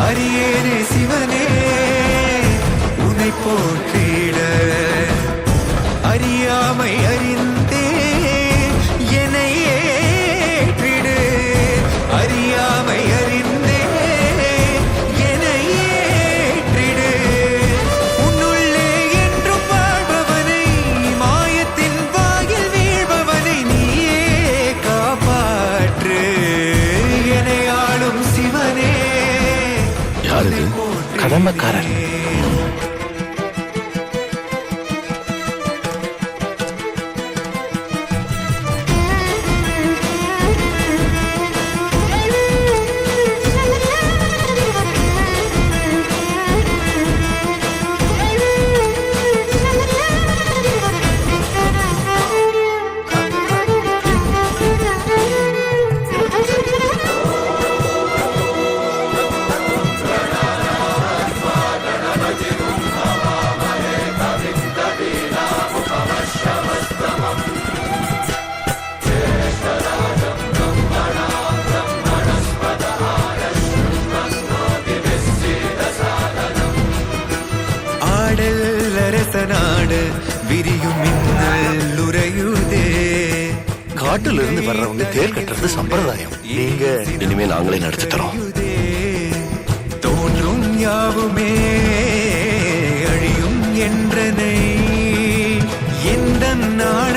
அரியேனே சிவனே உனை போற்றிட அறியாமை அறிந்தே என்னை ஏற்றிடு அறியாமை அறிந்தே என்னை ஏற்றிடு உன்னுள்ளே என்றும் வாழ்பவனை மாயத்தின் வாயில் வீழ்பவனை நீயே காப்பாற்று என்னை ஆளும் சிவனே யாரு கடமைக்காரன் நாடு விரியும் மின்னல் உறையுதே காட்டுல இருந்து வர்றவங்க தேர் கட்டுறது சம்பிரதாயம். நீங்க இனிமே நாங்களே நடத்தி தரோம். தோன்றும் யாவுமே அழியும் என்றனை எந்த நாள்